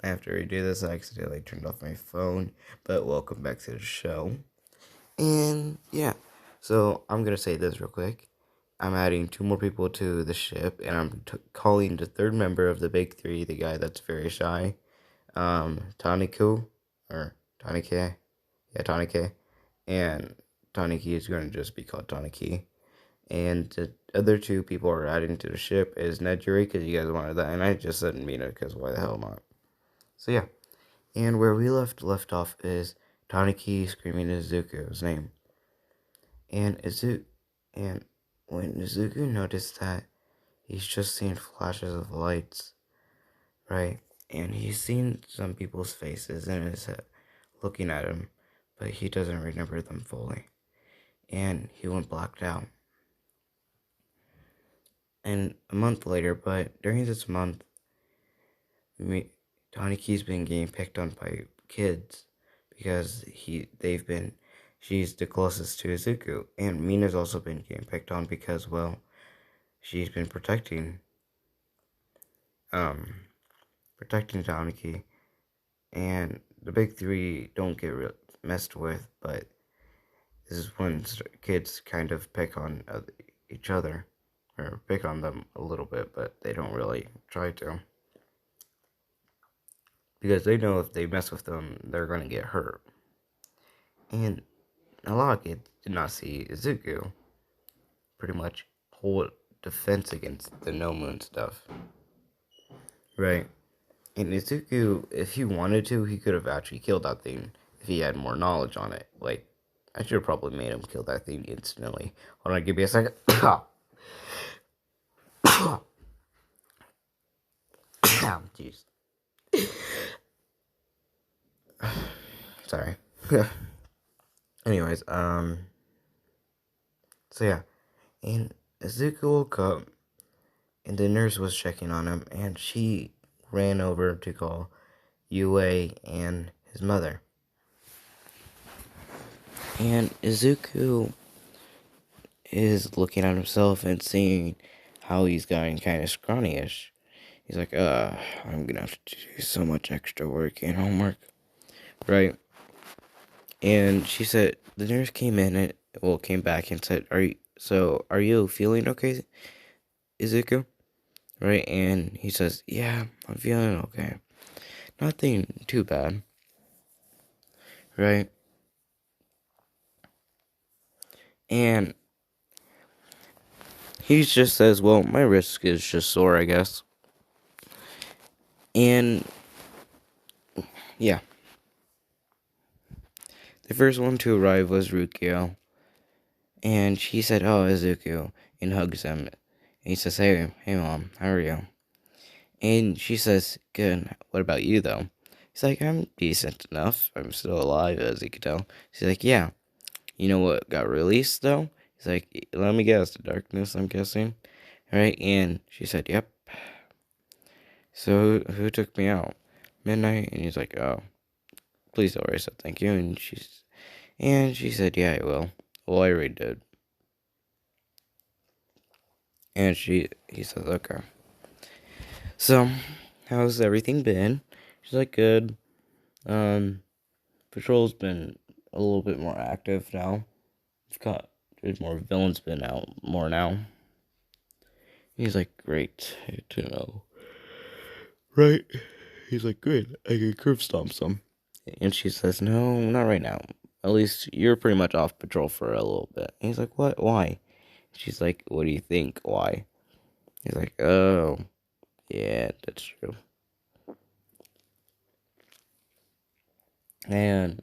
After I do this, I accidentally turned off my phone, but welcome back to the show. And yeah, so I'm gonna say this real quick. I'm adding two more people to the ship, and I'm calling the third member of the big three, the guy that's very shy, Taniku, or Tanike, yeah, Tanike, and Taniki is going to just be called Taniki. And the other two people are adding to the ship is Nejuri, because you guys wanted that, and I just said Mina, because why the hell not? So yeah, and where we left off is Taniki screaming Izuku's name, and and when Izuku noticed that he's just seen flashes of lights, right, and he's seen some people's faces in his head looking at him, but he doesn't remember them fully, and he went blacked out. And a month later, but during this month, Taniki's been getting picked on by kids because she's the closest to Izuku, and Mina's also been getting picked on because, well, she's been protecting Taniki, and the big three don't get messed with, but this is when kids kind of pick on each other, or pick on them a little bit, but they don't really try to. Because they know if they mess with them, they're going to get hurt. And a lot of kids did not see Izuku pretty much hold defense against the no moon stuff. Right? And Izuku, if he wanted to, he could have actually killed that thing if he had more knowledge on it. Like, I should have probably made him kill that thing instantly. Hold on, give me a second. Jeez. Sorry. Anyways, so yeah. And Izuku woke up, and the nurse was checking on him, and she ran over to call Yue and his mother. And Izuku is looking at himself and seeing how he's gotten kind of scrawny-ish. He's like, I'm gonna have to do so much extra work and homework, right? And she said, the nurse came back and said, are you feeling okay, Izuku? Right? And he says, yeah, I'm feeling okay. Nothing too bad. Right? And he just says, well, my wrist is just sore, I guess. And yeah. The first one to arrive was Rukio. And she said, oh, Izuku, and hugs him. And he says, hey mom, how are you? And she says, good, what about you, though? He's like, I'm decent enough. I'm still alive, as you can tell. She's like, yeah. You know what got released, though? He's like, let me guess, the darkness, I'm guessing. Right? And she said, yep. So, who took me out? Midnight? And he's like, oh, please don't worry. I said, thank you. And she said, yeah, I will. Well, I already did. And he says, okay. So, how's everything been? She's like, good. Patrol's been a little bit more active now. There's more villains been out more now. He's like, great to know. Right? He's like, good, I can curve stomp some. And she says, no, not right now. At least you're pretty much off patrol for a little bit. And he's like, what? Why? She's like, what do you think? Why? He's like, oh, yeah, that's true. And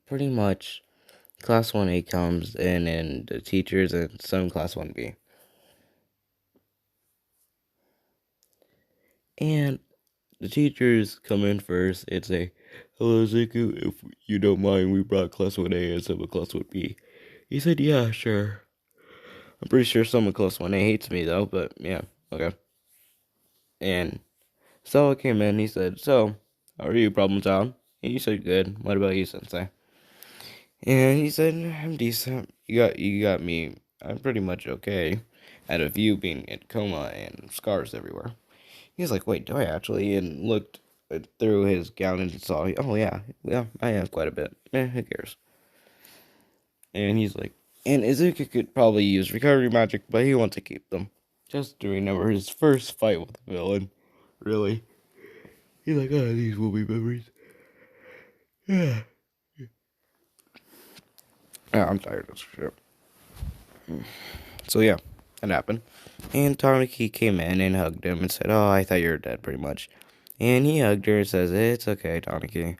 pretty much, Class 1A comes in, and the teachers, and some Class 1B. And the teachers come in first and say, hello, Ziku, if you don't mind, we brought Class 1A and some of Class 1B. He said, yeah, sure. I'm pretty sure someone Class 1A hates me, though, but yeah, okay. And Sawa came in, he said, so, how are you, Problem Child? And he said, good. What about you, Sensei? And he said, I'm decent. You got me. I'm pretty much okay. Out of you being in coma and scars everywhere. He was like, wait, do I actually? And looked threw his gown and saw, oh yeah, I have quite a bit. Who cares? And he's like, and Izuku could probably use recovery magic, but he wants to keep them. Just to remember his first fight with the villain. Really. He's like, oh, these will be memories. Yeah. I'm tired of this shit. So yeah, that happened. And Taniki came in and hugged him and said, oh, I thought you were dead, pretty much. And he hugged her and says, it's okay, Taniki.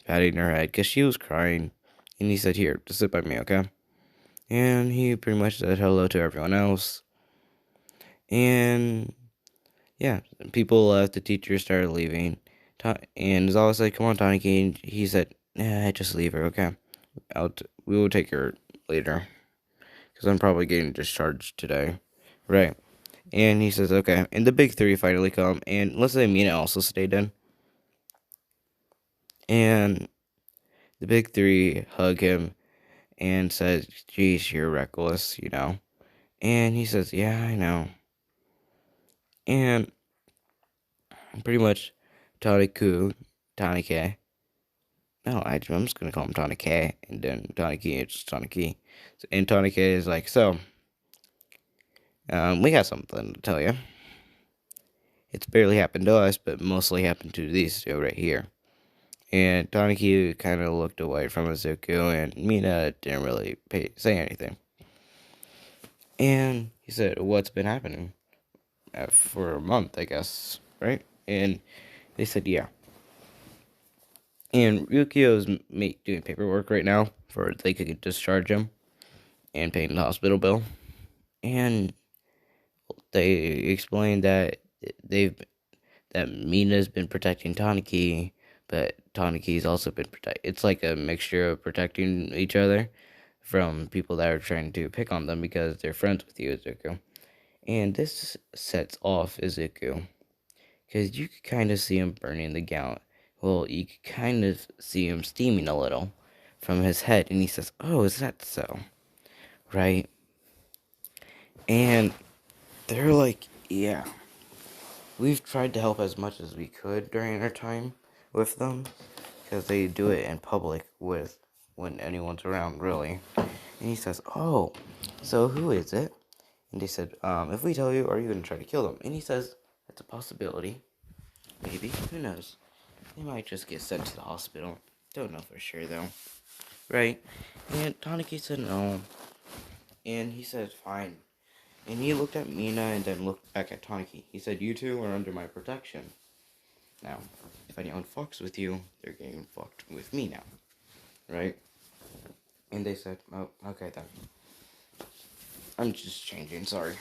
Patting her head, because she was crying. And he said, here, just sit by me, okay? And he pretty much said hello to everyone else. And yeah, people left, the teacher started leaving. And Zawa said, come on, Taniki. And he said, just leave her, okay? We will take her later. Because I'm probably getting discharged today. Right. And he says, okay. And the big three finally come. And let's say Mina also stayed in. And the big three hug him and says, geez, you're reckless, you know. And he says, yeah, I know. And pretty much Tanike. No, I'm just going to call him Tanike. And then Taniki, it's just Taniki. And Tanike is like, so, we got something to tell you. It's barely happened to us, but mostly happened to these two right here. And Taniki kind of looked away from Izuku, and Mina didn't really say anything. And he said, what's been happening? For a month, I guess, right? And they said, yeah. And Ryukio's doing paperwork right now for they could discharge him and paying the hospital bill. And they explained that Mina's been protecting Taniki, but Taniki's also been It's like a mixture of protecting each other from people that are trying to pick on them because they're friends with you, Izuku. And this sets off Izuku, because you could kind of see him burning the gown. Well, you could kind of see him steaming a little from his head, and he says, oh, is that so? Right? And they're like, yeah. We've tried to help as much as we could during our time with them, because they do it in public when anyone's around, really. And he says, oh, so who is it? And they said, if we tell you, are you going to try to kill them? And he says, that's a possibility. Maybe. Who knows? They might just get sent to the hospital. Don't know for sure, though. Right? And Taniki said no. And he said, fine. And he looked at Mina and then looked back at Taniki. He said, you two are under my protection. Now, if anyone fucks with you, they're getting fucked with me now. Right? And they said, oh, okay then. I'm just changing, sorry.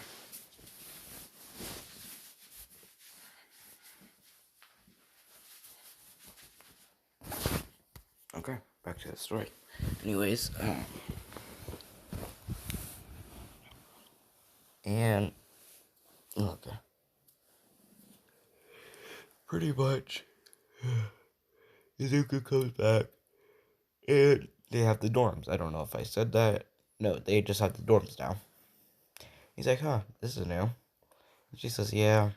Okay, back to the story. Anyways, and okay, pretty much, Izuku comes back, and they have the dorms. I don't know if I said that. No, they just have the dorms now. He's like, huh, this is new. And she says, yeah,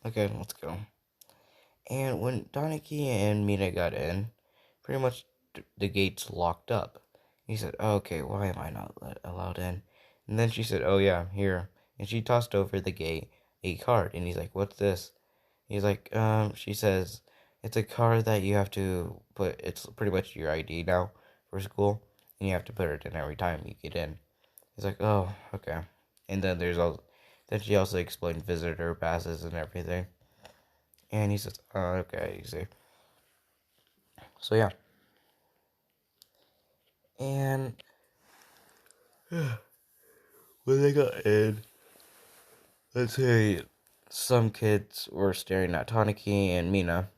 okay, let's go. And when Doniki and Mina got in, pretty much the gates locked up. He said, oh, okay, why am I not allowed in? And then she said, oh yeah, here. And she tossed over the gate a card. And he's like, what's this? He's like, she says, it's a card that you have to put, it's pretty much your ID now for school. And you have to put it in every time you get in. He's like, oh, okay. And then then she also explained visitor passes and everything. And he says, oh, okay, you see. So yeah. And when they got in, let's say some kids were staring at Taniki and Mina,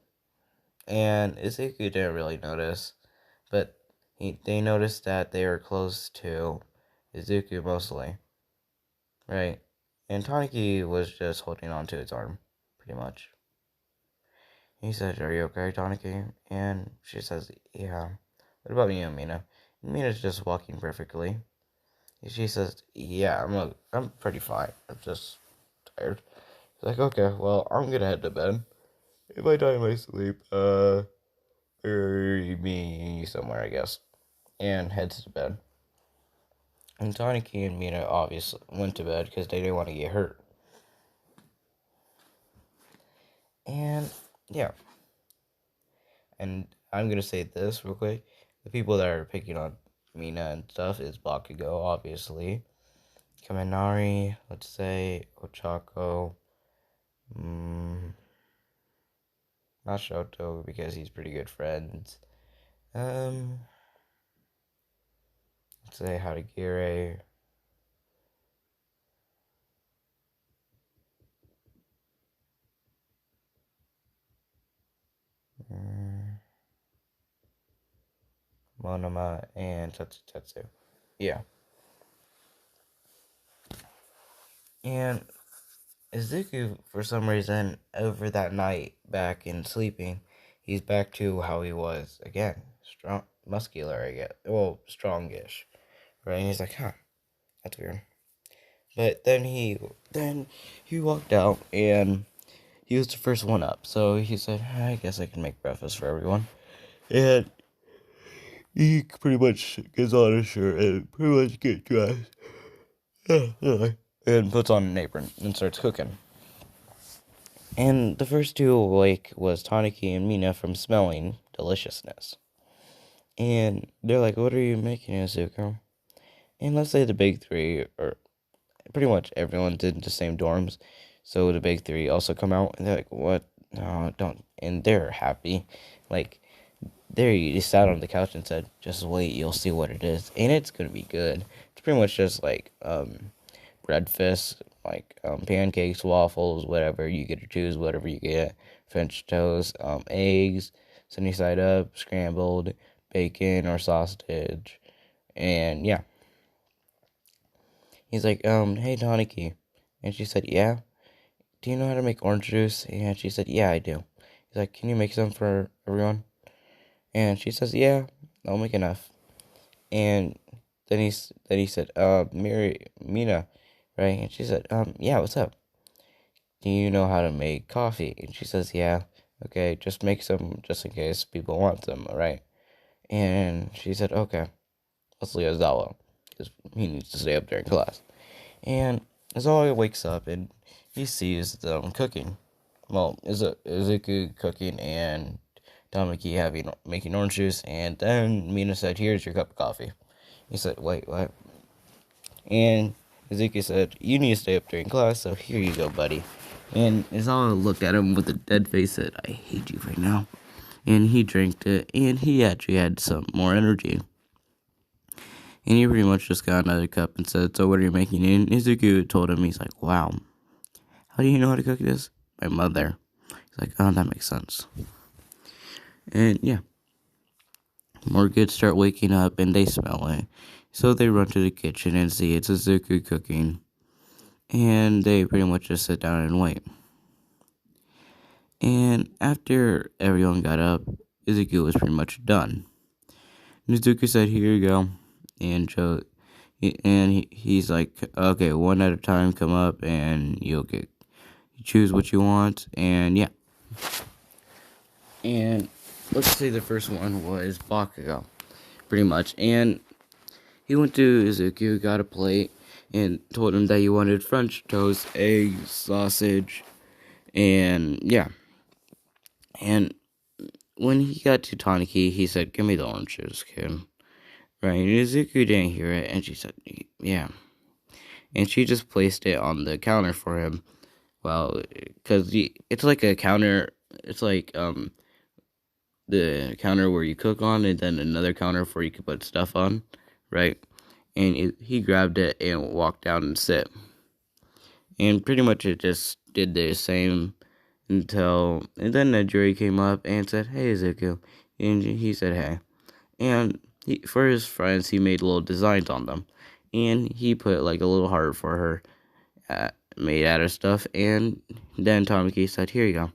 and Izuku didn't really notice, but they noticed that they were close to Izuku mostly, right? And Taniki was just holding on to his arm, pretty much. He said, are you okay, Taniki? And she says, yeah. What about you, Mina? And Mina's just walking perfectly. She says, yeah, I'm pretty fine. I'm just tired. He's like, okay, well, I'm gonna head to bed. if I die in my sleep, bury me somewhere, I guess. And heads to bed. And Taniki and Mina obviously went to bed because they didn't want to get hurt. And yeah, and I'm gonna say this real quick: the people that are picking on Mina and stuff is Bakugo, obviously, Kaminari, let's say Ochako, not Shoto because he's pretty good friends. Let's say Hadagire. Monoma and Tetsu. Yeah. And Izuku, for some reason, over that night, back in sleeping, he's back to how he was again. Strong, muscular, I guess. Well, strongish. Right? And he's like, huh, that's weird. But then he walked out and he was the first one up. So he said, I guess I can make breakfast for everyone. And he pretty much gets on his shirt and pretty much gets dressed. And puts on an apron and starts cooking. And the first two awake was Taniki and Mina from smelling deliciousness. And they're like, what are you making, Izuku? And let's say the big three, or pretty much everyone's in the same dorms. So the big three also come out and they're like, what? No, don't. And they're happy. Like, they just sat on the couch and said, just wait, you'll see what it is. And it's going to be good. It's pretty much just like breakfast, like pancakes, waffles, whatever. You get to choose whatever you get. French toast, eggs, sunny side up, scrambled, bacon or sausage. And yeah. He's like, hey, Doniki. And she said, yeah. Do you know how to make orange juice? And she said, yeah, I do. He's like, can you make some for everyone? And she says, yeah, I'll make enough. And then he said, Mina, right? And she said, yeah, what's up? Do you know how to make coffee? And she says, yeah. Okay, just make some just in case people want some, alright? And she said, okay, let's leave Azawa, because he needs to stay up during class. And Azawa wakes up and he sees them cooking. Well, Izuku cooking and Tamaki making orange juice, and then Mina said, here's your cup of coffee. He said, wait, what? And Izuku said, you need to stay up during class, so here you go, buddy. And Izawa looked at him with a dead face, said, I hate you right now. And he drank it, and he actually had some more energy. And he pretty much just got another cup and said, so what are you making? And Izuku told him, he's like, wow, how do you know how to cook this? My mother. He's like, oh, that makes sense. And yeah, more kids start waking up and they smell it. So they run to the kitchen and see it's Izuku cooking. And they pretty much just sit down and wait. And after everyone got up, Izuku was pretty much done. Izuku said, here you go. And he's like, okay, one at a time, come up and you choose what you want. And yeah. And let's say the first one was Bakugo, pretty much. And he went to Izuku, got a plate, and told him that he wanted French toast, eggs, sausage, and yeah. And when he got to Taniki, he said, give me the orange juice, kid. Right, and Izuku didn't hear it, and she said, yeah. And she just placed it on the counter for him. Well, because it's like a counter, it's like, the counter where you cook on, and then another counter where you can put stuff on, right? And he grabbed it and walked down and sit. And pretty much it just did the same and then the jury came up and said, hey, Izuku. And he said, hey. And for his friends, he made little designs on them. And he put like a little heart for her, made out of stuff. And then Tamaki said, here you go.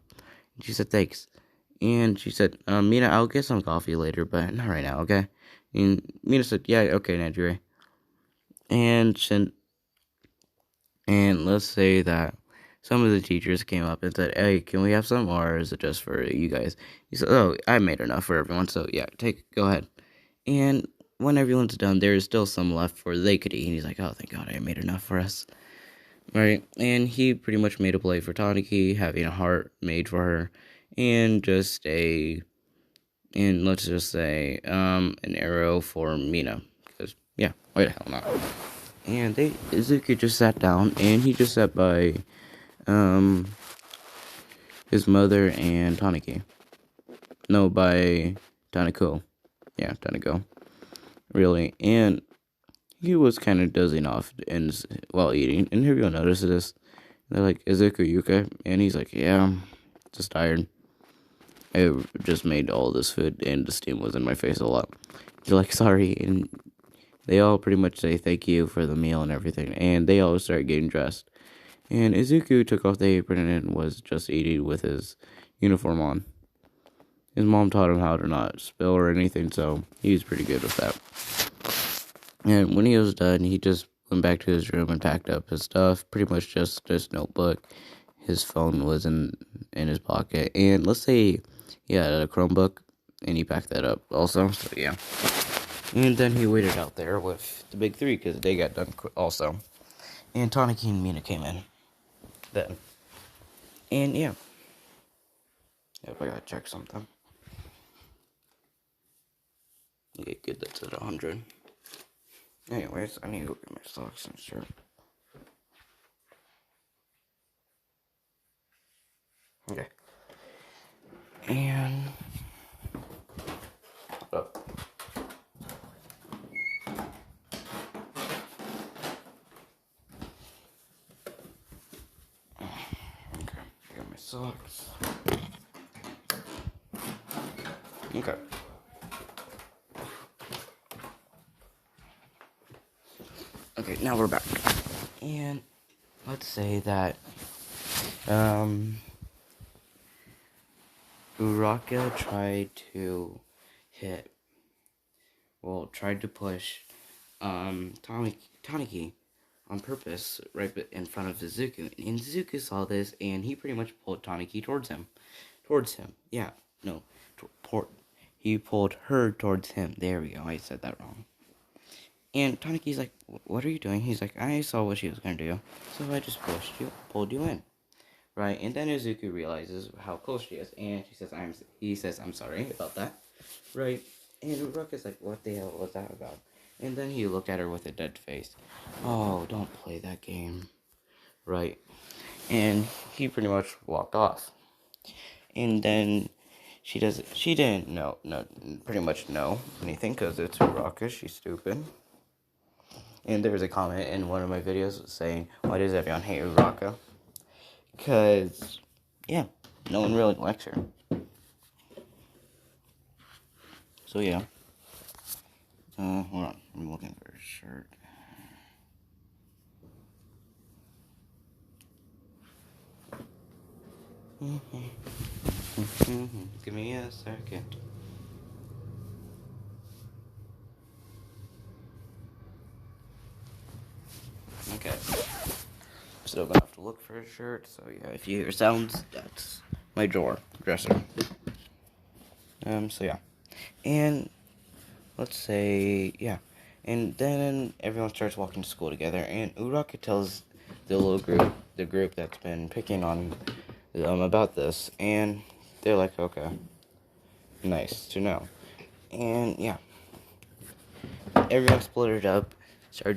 And she said, thanks. And she said, Mina, I'll get some coffee later, but not right now, okay? And Mina said, yeah, okay, Najiri. And let's say that some of the teachers came up and said, "Hey, can we have some, or is it just for you guys?" He said, "Oh, I made enough for everyone, so yeah, go ahead." And when everyone's done, there is still some left for they could eat. And he's like, "Oh, thank God, I made enough for us." Right, and he pretty much made a play for Taniki, having a heart made for her, and let's just say, an arrow for Mina, because yeah, why the hell not? And Izuku just sat down, and he just sat by, his mother and Taniki. No, by Taniko. Yeah, Taniko. Really, and he was kind of dozing off while eating, and everyone notices this. They're like, "Izuku, you okay?" And he's like, "Yeah, I'm just tired. I just made all this food, and the steam was in my face a lot." They're like, "Sorry," and they all pretty much say thank you for the meal and everything, and they all start getting dressed. And Izuku took off the apron and was just eating with his uniform on. His mom taught him how to not spill or anything, so he was pretty good with that. And when he was done, he just went back to his room and packed up his stuff, pretty much just his notebook. His phone was in his pocket, and let's say he had a Chromebook, and he packed that up also, so yeah. And then he waited out there with the big three, because they got done also. And Taniki and Mina came in then. And yeah. Yep, I gotta check something. Okay, good, that's at 100. Anyways, I need to go get my socks and shirt. Okay. And... oh. Okay, I got my socks. Okay. Okay, now we're back. And let's say that Uraka tried to push Taniki on purpose right in front of Izuku. And Izuku saw this, and he pretty much pulled Taniki towards him. Yeah, no, he pulled her towards him. There we go, I said that wrong. And Taniki's like, "What are you doing?" He's like, "I saw what she was gonna do, so I just pulled you in." Right, and then Izuku realizes how close she is, and he says, "I'm sorry about that." Right, and Uruka's like, "What the hell was that about?" And then he looked at her with a dead face. "Oh, don't play that game." Right, and he pretty much walked off. And then she didn't pretty much know anything, because it's Uraka, she's stupid. And there was a comment in one of my videos saying, "Why does everyone hate Uraka?" Because, yeah, no one really likes her. So, yeah. Hold on. I'm looking for a shirt. Give me a second. Okay. Still gonna have to look for a shirt, so yeah, if you hear sounds, that's my dresser. So yeah. And let's say, yeah. And then everyone starts walking to school together, and Uraka tells the group that's been picking on about this, and they're like, "Okay, nice to know." And yeah, everyone started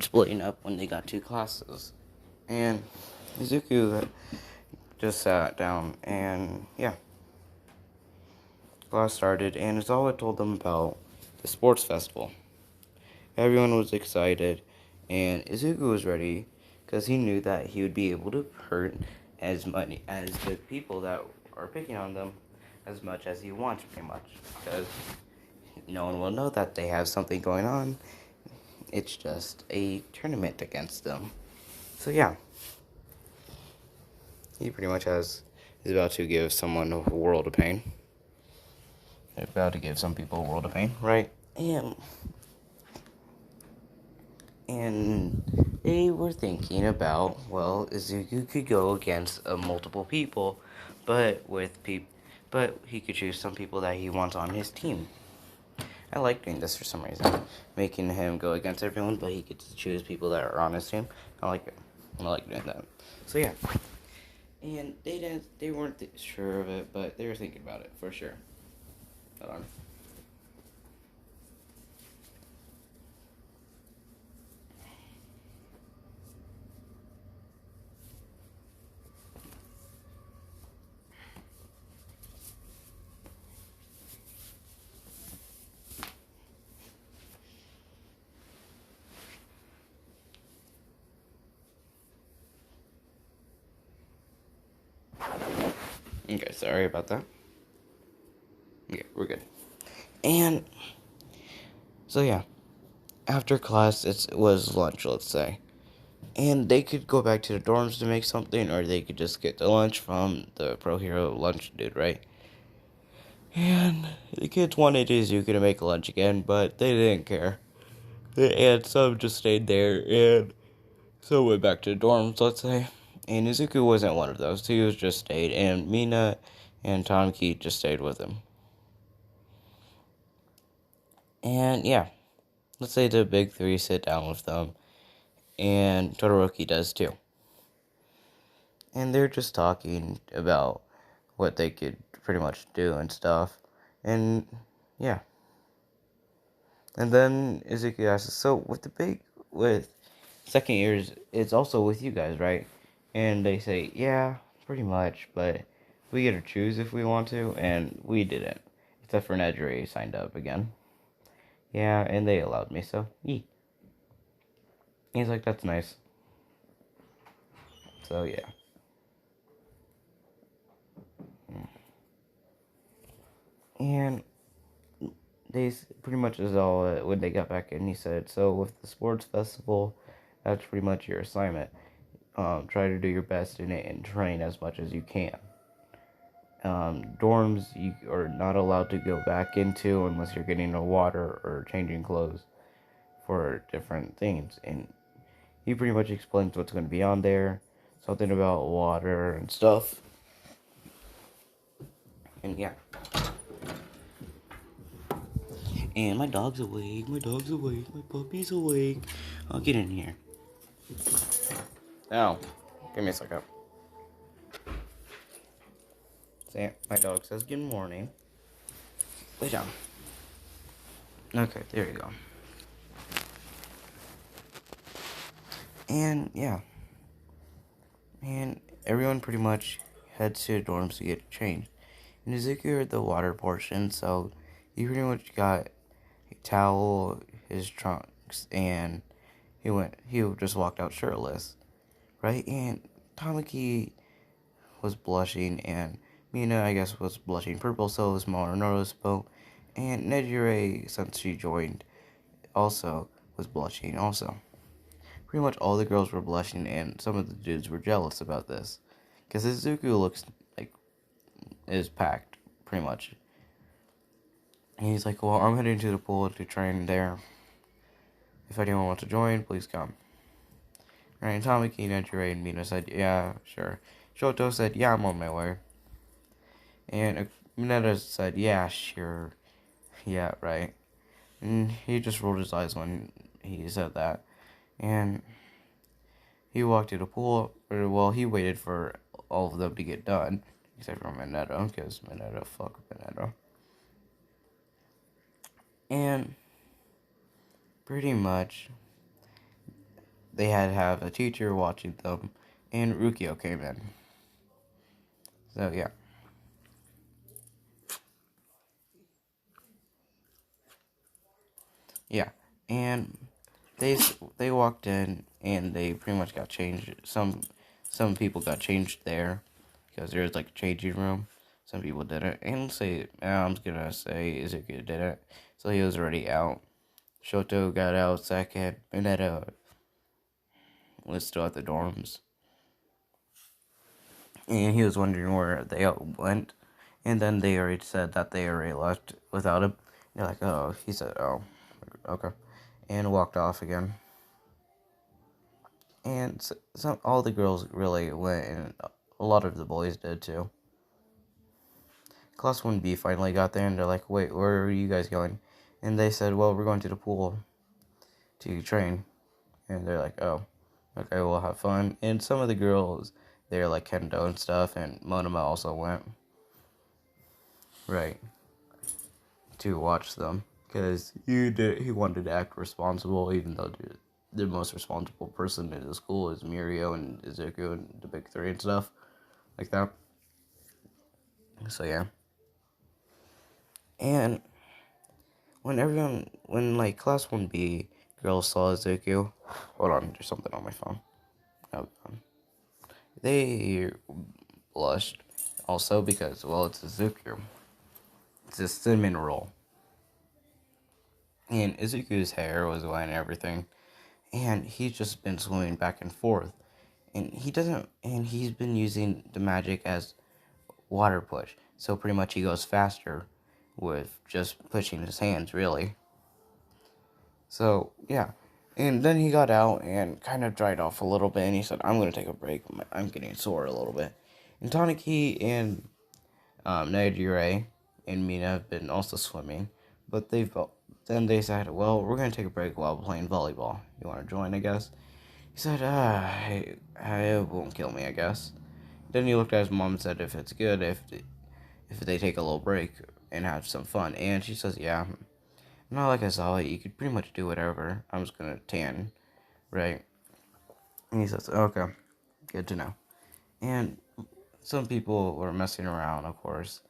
splitting up when they got to classes, and Izuku just sat down, and yeah, class started, and Izawa told them about the sports festival. Everyone was excited, and Izuku was ready, because he knew that he would be able to hurt as many as the people that are picking on them as much as he wants, pretty much, because no one will know that they have something going on. It's just a tournament against them. So yeah, he pretty much is about to give someone a world of pain. He's about to give some people a world of pain, right? And they were thinking about, well, Izuku could go against multiple people, but but he could choose some people that he wants on his team. I like doing this for some reason, making him go against everyone, but he gets to choose people that are on his team. I like it. I like doing that. So yeah, and they weren't sure of it, but they were thinking about it for sure. Hold on. Okay, sorry about that. Yeah, we're good. And so yeah, after class it was lunch, let's say, and they could go back to the dorms to make something, or they could just get the lunch from the Pro Hero lunch dude, right? And the kids wanted Izuku to make lunch again, but they didn't care. And some just stayed there, and some went back to the dorms, let's say. And Izuku wasn't one of those. He was just stayed, and Mina and Tamaki just stayed with him. And yeah, let's say the big three sit down with them, and Todoroki does too. And they're just talking about what they could pretty much do and stuff. And yeah. And then Izuku asks, so with second years, it's also with you guys, right? And they say, yeah, pretty much, but we get to choose if we want to, and we didn't. Except for Nedry signed up again. Yeah, and they allowed me, so, yee. He's like, that's nice. So, yeah. And they pretty much is all when they got back in. He said, so with the sports festival, that's pretty much your assignment. Try to do your best in it and train as much as you can. Dorms you are not allowed to go back into unless you're getting a water or changing clothes for different things. And he pretty much explains what's going to be on there, something about water and stuff. And yeah. And my dog's awake, my puppy's awake. I'll get in here. Now, give me a second. My dog says good morning. Lay down. Okay, there you go. And yeah. And everyone pretty much heads to the dorms to get changed. And Izuku heard the water portion, so he pretty much got a towel, his trunks, and he just walked out shirtless. Right? And Tamaki was blushing, and Mina, I guess, was blushing purple, so was Moronosuke. And Nejire, since she joined, also was blushing also. Pretty much all the girls were blushing, and some of the dudes were jealous about this. Because Izuku looks like is packed, pretty much. And he's like, well, I'm heading to the pool to train there. If anyone wants to join, please come. Right, Tamaki, Nejire, and Mina said, yeah, sure. Shoto said, yeah, I'm on my way. And Mineta said, yeah, sure. Yeah, right. And he just rolled his eyes when he said that. And he walked to the pool. Well, he waited for all of them to get done. Except for Mineta, because Mineta, fuck Mineta. And pretty much, they had to have a teacher watching them. And Rukio came in. So, yeah. Yeah. And they walked in and they pretty much got changed. Some people got changed there because there was like a changing room. Some people didn't. And I'm gonna say Izuku didn't. So he was already out. Shoto got out second. Mineta was still at the dorms. And he was wondering where they all went. And then they already said that they already left without him. They're like, oh, he said, oh, okay. And walked off again. And all the girls really went, and a lot of the boys did too. Class 1B finally got there, and they're like, wait, where are you guys going? And they said, well, we're going to the pool to train. And they're like, oh, okay, we'll have fun. And some of the girls, they're like Kendo and stuff, and Monoma also went. Right. To watch them. Because he wanted to act responsible, even though the most responsible person in the school is Mirio and Izuku and the big three and stuff. Like that. So, yeah. And when like class 1B girls saw Izuku, hold on, there's something on my phone. Oh, they blushed also because, well, it's Izuku. It's a cinnamon roll. And Izuku's hair was wet and everything. And he's just been swimming back and forth. And he's been using the magic as water push. So pretty much he goes faster with just pushing his hands, really. So, yeah. And then he got out and kind of dried off a little bit, and he said, I'm going to take a break. I'm getting sore a little bit. And Taniki and Naidure and Mina have been also swimming, but then they said, well, we're going to take a break while playing volleyball. You want to join, I guess? He said, it won't kill me, I guess. Then he looked at his mom and said, if it's good, if they take a little break and have some fun. And she says, yeah. Not like I saw it, you could pretty much do whatever. I'm just gonna tan, right? And he says, okay, good to know. And some people were messing around, of course,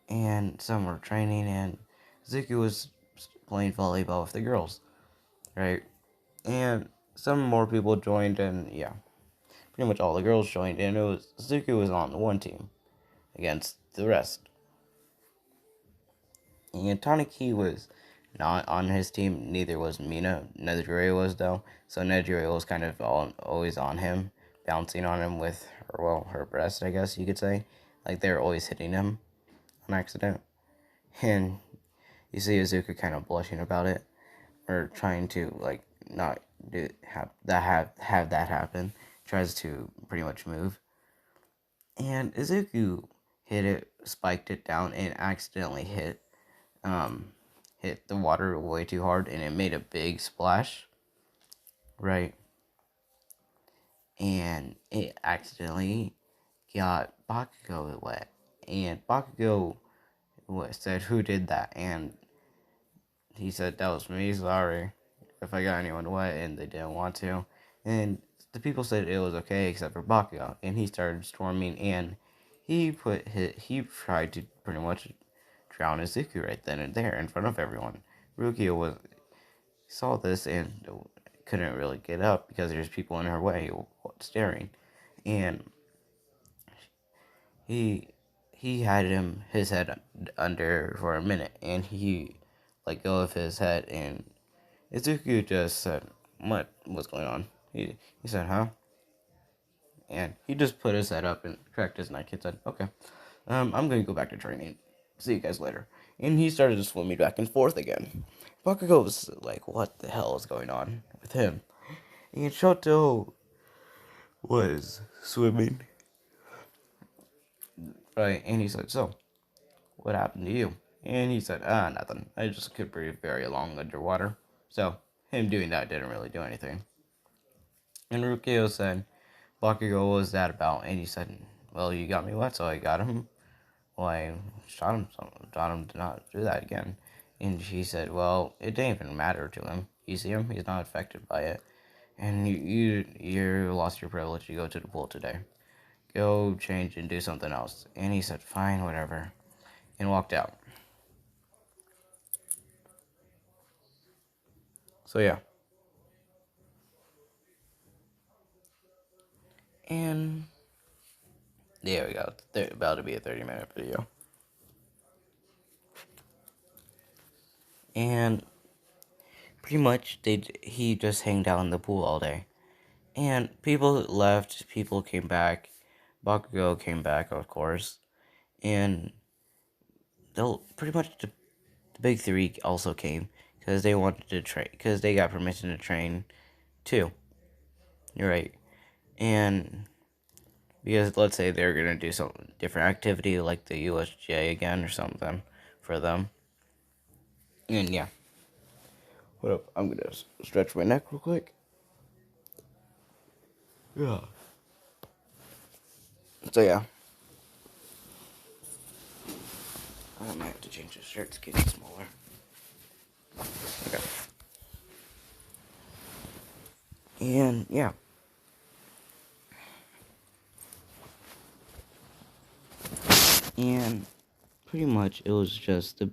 and some were training, and Zuki was playing volleyball with the girls, right? And some more people joined, and yeah, pretty much all the girls joined, and Zuki was on one team against the rest. And Taniki was not on his team. Neither was Mina. Nedry was, though. So Nedry was kind of always on him, bouncing on him with her breast, I guess you could say. Like they were always hitting him on accident. And you see Izuku kind of blushing about it, or trying to like not have that happen. Tries to pretty much move, and Izuku hit it, spiked it down, and accidentally hit the water way too hard, and it made a big splash, right? And it accidentally got Bakugo wet, and Bakugo said, "Who did that?" And he said, "That was me. Sorry if I got anyone wet," and they didn't want to. And the people said it was okay except for Bakugo, and he started storming, and he tried to pretty much drown Izuku right then and there in front of everyone. Rukia saw this and couldn't really get up because there's people in her way staring, and he had his head under for a minute, and he let go of his head, and Izuku just said, what's going on? He said, huh? And he just put his head up and cracked his neck and said, okay, I'm going to go back to training. See you guys later. And he started swimming back and forth again. Bakugo was like, what the hell is going on with him? And Shoto was swimming. Right, and he said, so, what happened to you? And he said, nothing. I just could breathe very long underwater. So, him doing that didn't really do anything. And Rukio said, Bakugo, what was that about? And he said, well, you got me wet, so I got him. Well, I shot him to not do that again. And she said, well, it didn't even matter to him. You see him? He's not affected by it. And you lost your privilege to go to the pool today. Go change and do something else. And he said, fine, whatever. And walked out. So, yeah. And there we go. About to be a 30-minute video. And pretty much he just hanged out in the pool all day. And people left, people came back. Bakugo came back, of course. And they'll pretty much the big three also came because they wanted to train, because they got permission to train too. You're right. And because let's say they're gonna do some different activity like the USJ again or something for them. And yeah. Hold up, I'm gonna stretch my neck real quick. Yeah. So yeah. I might have to change the shirt, it's getting smaller. Okay. And yeah. And pretty much it was just the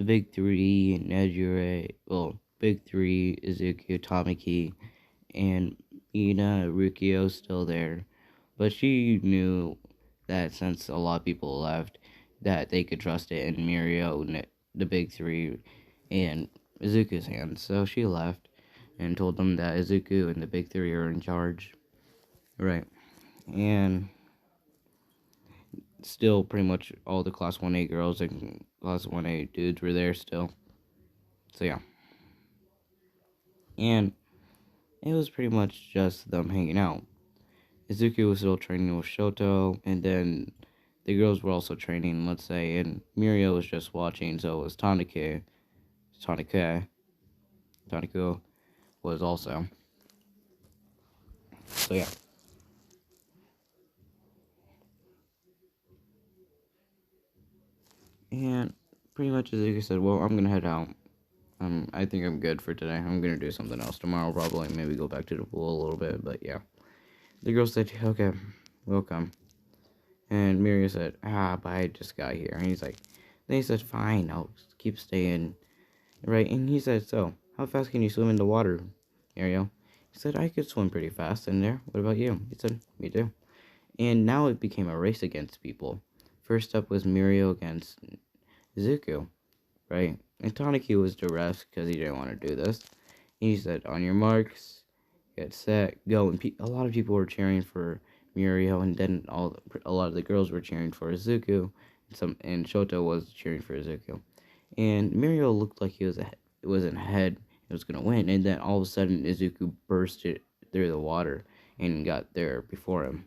big three, Nejire, well, big three, Izuku, Tamaki, and Ina Rukio still there. But she knew that since a lot of people left, that they could trust it in Mirio, the big three, and Izuku's hands. So she left and told them that Izuku and the big three are in charge. Right. And still pretty much all the Class 1A girls and Class 1A dudes were there still. So yeah. And it was pretty much just them hanging out. Izuku was still training with Shoto, and then the girls were also training, let's say, and Mirio was just watching, so it was Taniku was also. So yeah. And pretty much Izuku said, well, I'm gonna head out. I think I'm good for today. I'm gonna do something else tomorrow, probably, maybe go back to the pool a little bit, but yeah. The girl said, okay, welcome. And Mirio said, but I just got here. And then he said, fine, I'll keep staying. Right, and he said, so, how fast can you swim in the water, Ariel? He said, I could swim pretty fast in there. What about you? He said, me too. And now it became a race against people. First up was Mirio against Zuko, right? And Taniki was the ref because he didn't want to do this. He said, on your marks, get set, go. And a lot of people were cheering for Mirio, and then a lot of the girls were cheering for Zuko, and Shoto was cheering for Zuko. And Mirio looked like he was ahead. It was gonna win, and then all of a sudden Izuku burst it through the water and got there before him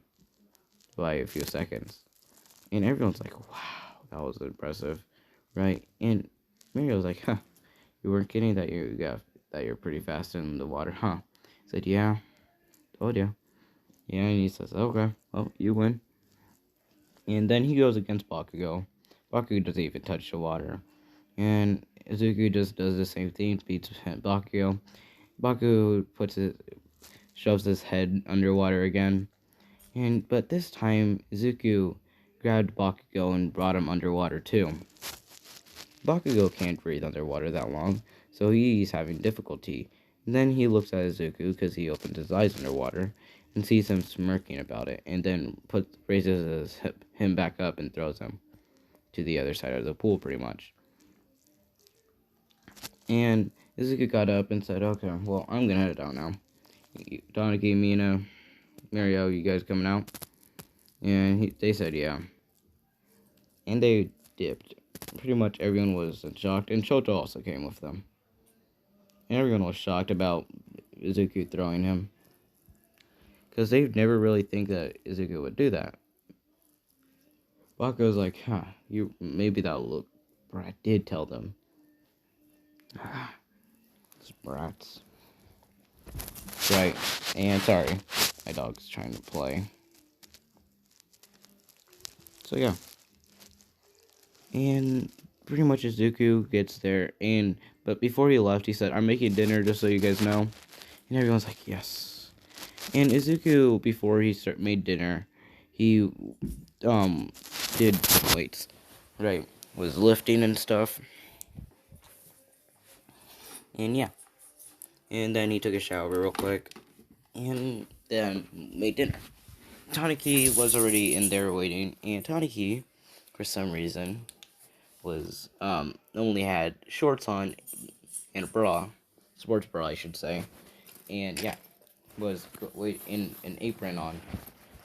by a few seconds. And everyone's like, "Wow, that was impressive," right? And Mirio's like, "Huh, you weren't kidding that you're pretty fast in the water, huh?" I said, "Yeah, told you." Yeah, and he says, "Okay, well, you win." And then he goes against Bakugo. Bakugo doesn't even touch the water. And Izuku just does the same thing, beats Bakugo. Bakugo shoves his head underwater again. But this time, Izuku grabbed Bakugo and brought him underwater too. Bakugo can't breathe underwater that long, so he's having difficulty. And then he looks at Izuku because he opens his eyes underwater and sees him smirking about it, and then raises him back up and throws him to the other side of the pool, pretty much. And Izuku got up and said, okay, well, I'm gonna head out now. Donaki, Mina, Mario, you guys coming out? And they said, yeah. And they dipped. Pretty much everyone was shocked, and Shoto also came with them. And everyone was shocked about Izuku throwing him. Because they never really think that Izuku would do that. Bakugo's like, maybe that'll look. Brat did tell them. Brats. Right, and sorry, my dog's trying to play. So yeah. And pretty much Izuku gets there, but before he left, he said, I'm making dinner just so you guys know. And everyone's like, yes. And Izuku, before he made dinner, he did weights, right? Was lifting and stuff. And yeah. And then he took a shower real quick, and then made dinner. Taniki was already in there waiting, and Taniki, for some reason, was only had shorts on and a bra, sports bra I should say, and yeah, was in an apron on,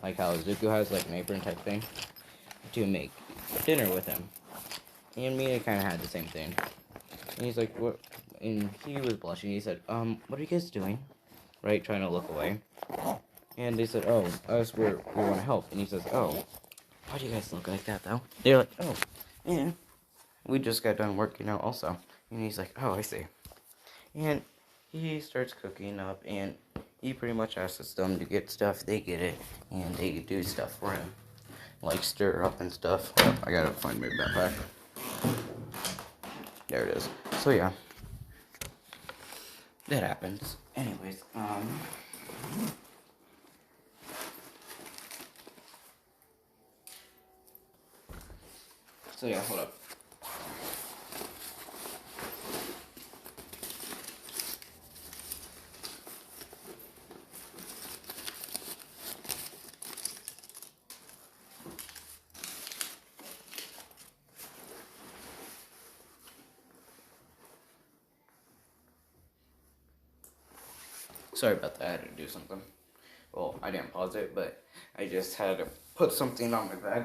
like how Zuko has like an apron type thing, to make dinner with him. And Mina kind of had the same thing, and he's like, what? And he was blushing. He said, what are you guys doing? right, trying to look away. And they said, oh, we want to help. And he says, oh, why do you guys look like that, though? They're like, oh, yeah, we just got done working out also. And he's like, oh, I see. And he starts cooking up, and he pretty much asks them to get stuff. They get it, and they do stuff for him. Like stir up and stuff. Oh, I gotta find my backpack. There it is. So yeah. That happens. Anyways, so yeah, hold up. Sorry about that, I had to do something. Well, I didn't pause it, but I just had to put something on my bag.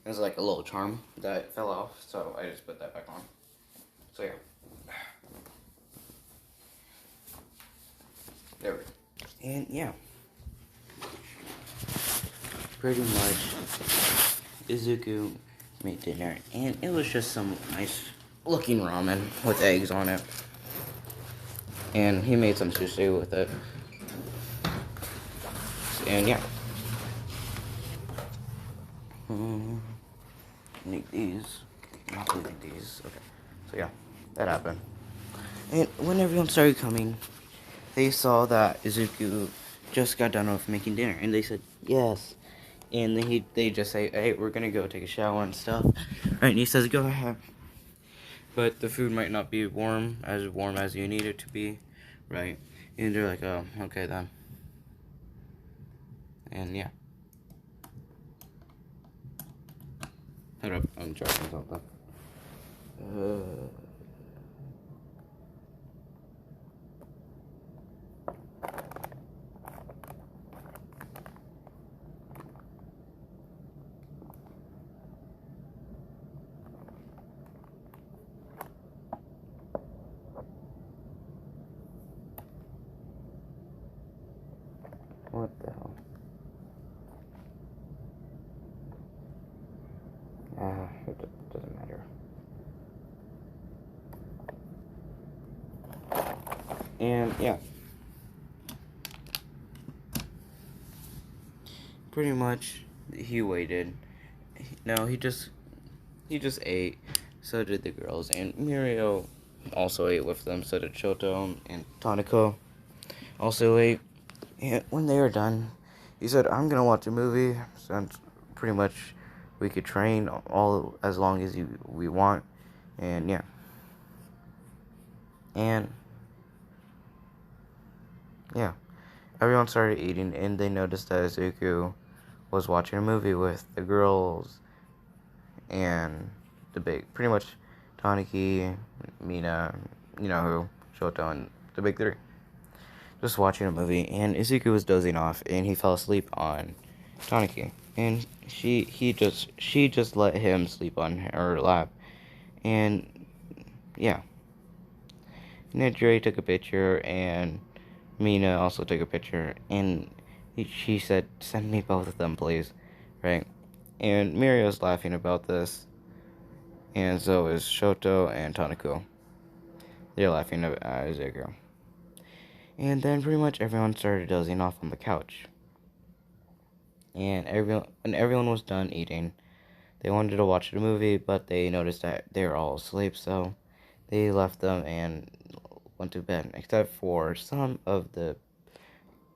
It was like a little charm that fell off, so I just put that back on. So yeah. There we go. And yeah. Pretty much, Izuku made dinner, and it was just some nice looking ramen with eggs on it. And he made some sushi with it. And yeah. Need these. Not really these. Okay. So yeah, that happened. And when everyone started coming, they saw that Izuku just got done with making dinner, and they said yes. And then they just say, hey, we're gonna go take a shower and stuff. Right, and he says, go ahead. But the food might not be warm as you need it to be, right? And they're like, oh, okay then. And yeah. Hold up, I'm charging something. What the hell? It doesn't matter. And yeah. Pretty much, he waited. He just ate. So did the girls. And Mirio also ate with them. So did Shoto and Taniko also ate. And when they were done, he said, I'm gonna watch a movie, since pretty much we could train all as long as we want. And yeah. And yeah. Everyone started eating, and they noticed that Izuku was watching a movie with the girls and pretty much Taniki, Mina, you know who, Shoto, and the big three. Just watching a movie, and Izuku was dozing off, and he fell asleep on Taniki, and she just let him sleep on her lap, and yeah. Nedre took a picture, and Mina also took a picture, and she said, send me both of them, please, right? And Mirio's laughing about this, and so is Shoto and Taniko. They're laughing at Izuku. And then pretty much everyone started dozing off on the couch. And when everyone was done eating, they wanted to watch the movie, but they noticed that they were all asleep, so they left them and went to bed, except for some of the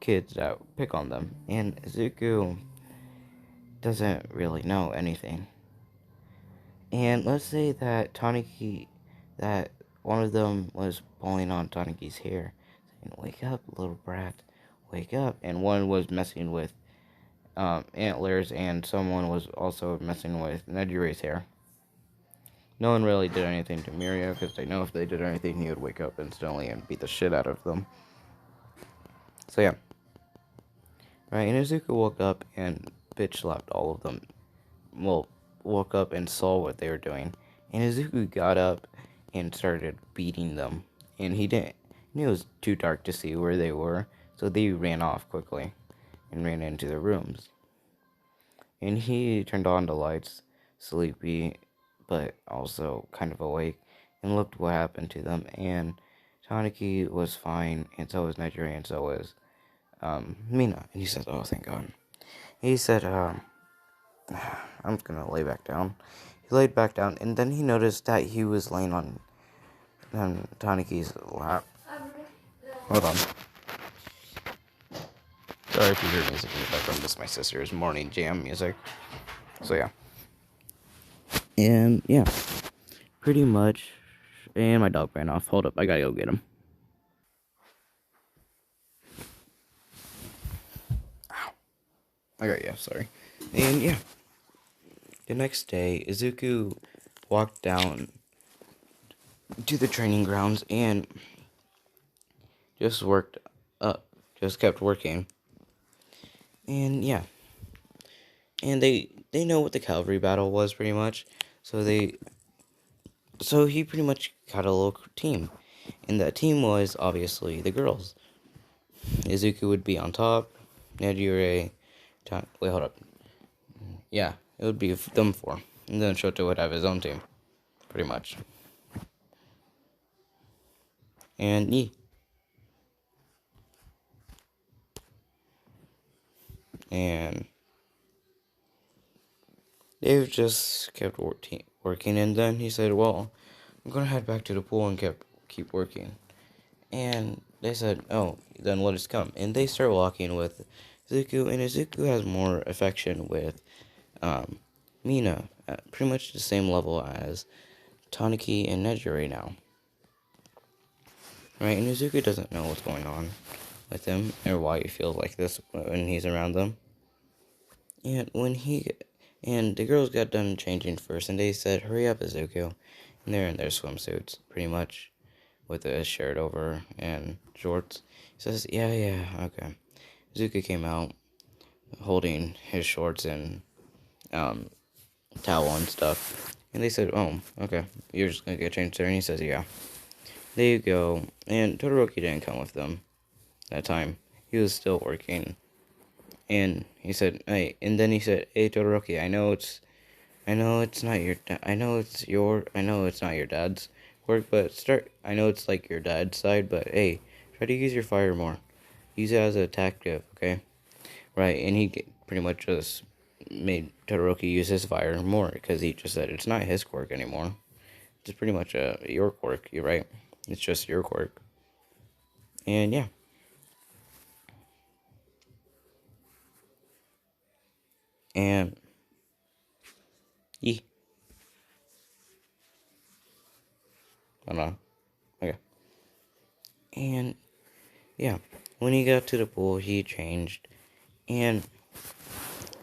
kids that pick on them. And Izuku doesn't really know anything. And let's say that that one of them was pulling on Taniki's hair, saying, wake up, little brat, wake up. And one was messing with antlers, and someone was also messing with Nejire's hair. No one really did anything to Mirio, because they know if they did anything, he would wake up instantly and beat the shit out of them. So yeah. Right, and Izuku woke up and bitch slapped all of them. Well, woke up and saw what they were doing. And Izuku got up and started beating them. And he didn't. And it was too dark to see where they were, so they ran off quickly and ran into their rooms. And he turned on the lights, sleepy, but also kind of awake, and looked what happened to them. And Taniki was fine, and so was Nigeria, and so was Mina. And he said, "Oh, thank God." He said, "I'm just gonna lay back down." He laid back down, and then he noticed that he was laying on Taniki's lap. Hold on. Sorry if you hear music in the background. This is my sister's morning jam music. So yeah. And yeah, pretty much. And my dog ran off. Hold up, I gotta go get him. Ow. Okay, yeah, sorry. And yeah, the next day, Izuku walked down to the training grounds and just worked up. Just kept working. And yeah. And they know what the cavalry battle was pretty much. So he pretty much got a little team. And that team was obviously the girls. Izuku would be on top. Nejire. Wait, hold up. Yeah, it would be them four. And then Shoto would have his own team. Pretty much. And yeah. And Dave just kept working. And then he said, well, I'm going to head back to the pool and keep working. And they said, oh, then let us come. And they start walking with Izuku. And Izuku has more affection with Mina, at pretty much the same level as Taniki and Nejire now. Right? And Izuku doesn't know what's going on with him or why he feels like this when he's around them. And and the girls got done changing first, and they said, hurry up, Izuku. And they're in their swimsuits, pretty much, with a shirt over and shorts. He says, yeah, okay. Izuku came out holding his shorts and towel and stuff. And they said, oh, okay, you're just gonna get changed there? And he says, yeah. There you go. And Todoroki didn't come with them that time. He was still working. And he said, hey, and then he said, hey, Todoroki, I know it's not your, I know it's not your dad's work, but I know it's like your dad's side, but hey, try to use your fire more. Use it as a tactic, okay? Right, and he pretty much just made Todoroki use his fire more, because he just said it's not his quirk anymore. It's pretty much your quirk, you're right? It's just your quirk. And yeah. And yeah. Hold on. Okay. And yeah. When he got to the pool, he changed. And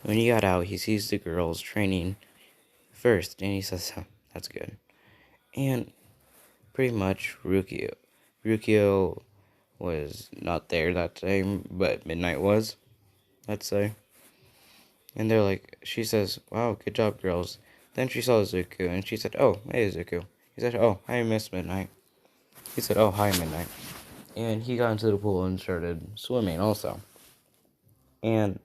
when he got out, he sees the girls training first. And he says, oh, that's good. And pretty much Rukio was not there that time, but Midnight was, let's say. And they're like, she says, wow, good job, girls. Then she saw Zuko, and she said, oh, hey, Zuko. He said, oh, hi, Miss Midnight. He said, oh, hi, Midnight. And he got into the pool and started swimming also. And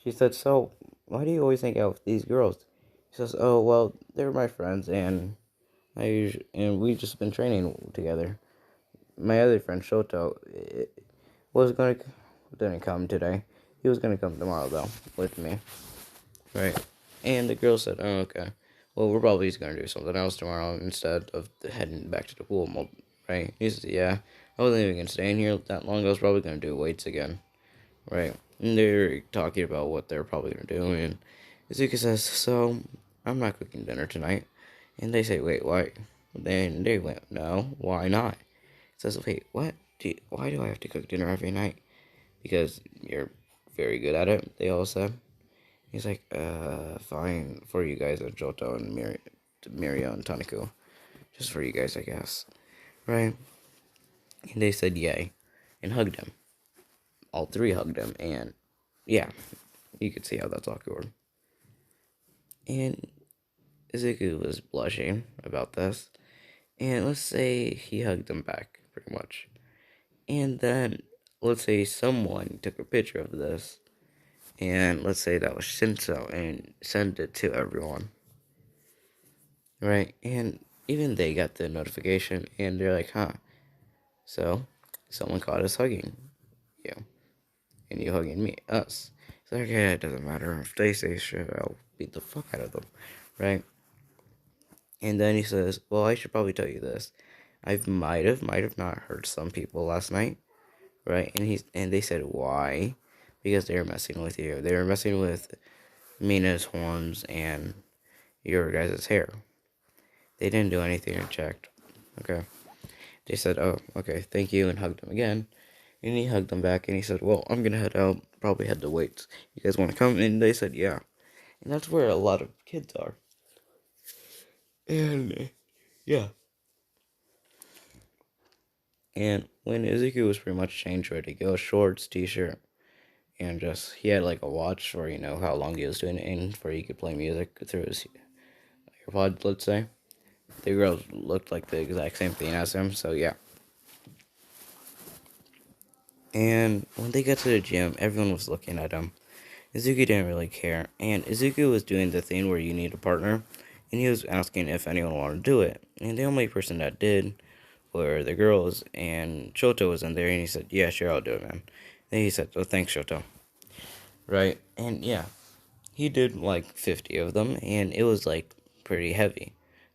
she said, so, why do you always hang out with these girls? He says, oh, well, they're my friends, and we just been training together. My other friend, Shoto, didn't come today. He was gonna come tomorrow, though, with me. Right. And the girl said, oh, okay. Well, we're probably just gonna do something else tomorrow instead of heading back to the pool, right? He said, yeah, I wasn't even gonna stay in here that long. I was probably gonna do weights again, right? And they're talking about what they're probably gonna do, and Izuka says, so, I'm not cooking dinner tonight. And they say, wait, why? Then they went, no, why not? He says, wait, what? Why do I have to cook dinner every night? Because you're very good at it, they all said. He's like, fine for you guys and Johto and Mirio and Taniku. Just for you guys, I guess. Right? And they said yay. And hugged him. All three hugged him. And, yeah. You could see how that's awkward. And Izuku was blushing about this. And let's say he hugged him back, pretty much. And then, let's say someone took a picture of this, and let's say that was Shinso, and sent it to everyone, right? And even they got the notification, and they're like, huh, so someone caught us hugging you, and you hugging us. It's like, yeah, it doesn't matter. If they say shit, I'll beat the fuck out of them, right? And then he says, well, I should probably tell you this. I might have not hurt some people last night, right? And they said, why? Because they were messing with you. They were messing with Mina's horns and your guys' hair. They didn't do anything unchecked. Okay. They said, oh, okay, thank you, and hugged him again. And he hugged them back, and he said, well, I'm gonna head out, probably head to weights. You guys want to come? And they said, yeah. And that's where a lot of kids are. And, yeah. And when Izuku was pretty much changed, ready to go, shorts, t-shirt, and just, he had like a watch for, how long he was doing it in, for he could play music through his AirPods, let's say. The girls looked like the exact same thing as him, so yeah. And when they got to the gym, everyone was looking at him. Izuku didn't really care, and Izuku was doing the thing where you need a partner, and he was asking if anyone wanted to do it. And the only person that did were the girls, and Shoto was in there, and he said, yeah, sure, I'll do it, man. And he said, oh, thanks, Shoto. Right? And yeah, he did like 50 of them, and it was like pretty heavy.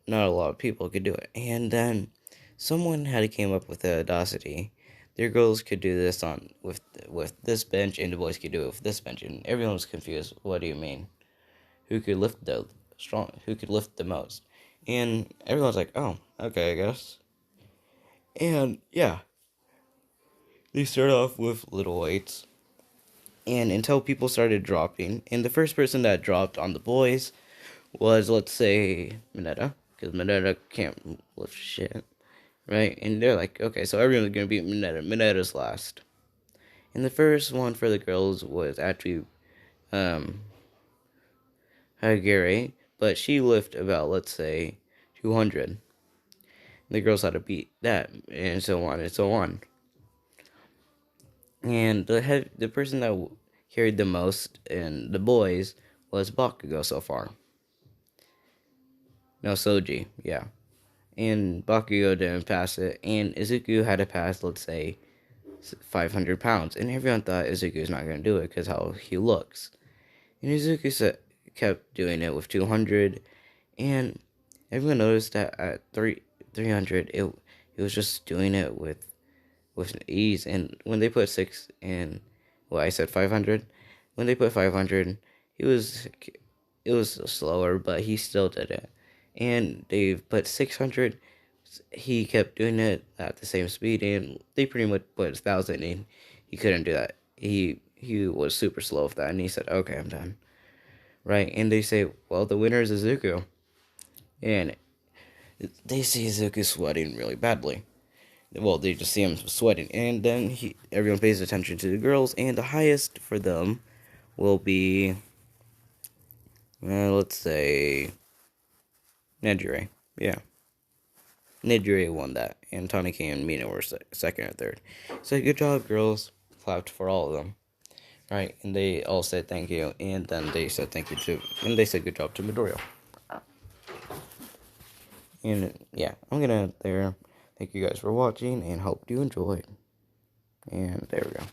Not a lot of people could do it. And then someone had came up with the audacity. Their girls could do this on with this bench, and the boys could do it with this bench, and everyone was confused. What do you mean? Who could lift the strong? Who could lift the most? And everyone's like, oh, okay, I guess. And yeah, they start off with little weights, and until people started dropping, and the first person that dropped on the boys was, let's say, Mineta, because Mineta can't lift shit, right? And they're like, okay, so everyone's gonna beat Mineta. Mineta's last. And the first one for the girls was actually Hagere, but she lifted about, let's say, 200. The girls had to beat that, and so on and so on. And the person that carried the most in the boys was Bakugo so far. No, Soji, yeah. And Bakugo didn't pass it, and Izuku had to pass, let's say, 500 pounds, and everyone thought Izuku's not going to do it because how he looks. And Izuku kept doing it with 200, and everyone noticed that at 300, it was just doing it with ease. And when they put 6 in, well, I said 500. When they put 500, it was slower, but he still did it. And they put 600. He kept doing it at the same speed, and they pretty much put 1,000, and he couldn't do that. He was super slow with that, and he said, "Okay, I'm done." Right? And they say, "Well, the winner is Izuku," and they see Izuku sweating really badly. Well, they just see him sweating, and then everyone pays attention to the girls, and the highest for them will be, let's say, Nejire. Yeah. Nejire won that, and Taniki and Mina were second or third. So good job, girls. Clapped for all of them. Right, and they all said thank you, and then they said thank you and they said good job to Midoriya. And yeah, I'm gonna end there. Thank you guys for watching, and hope you enjoyed. And there we go.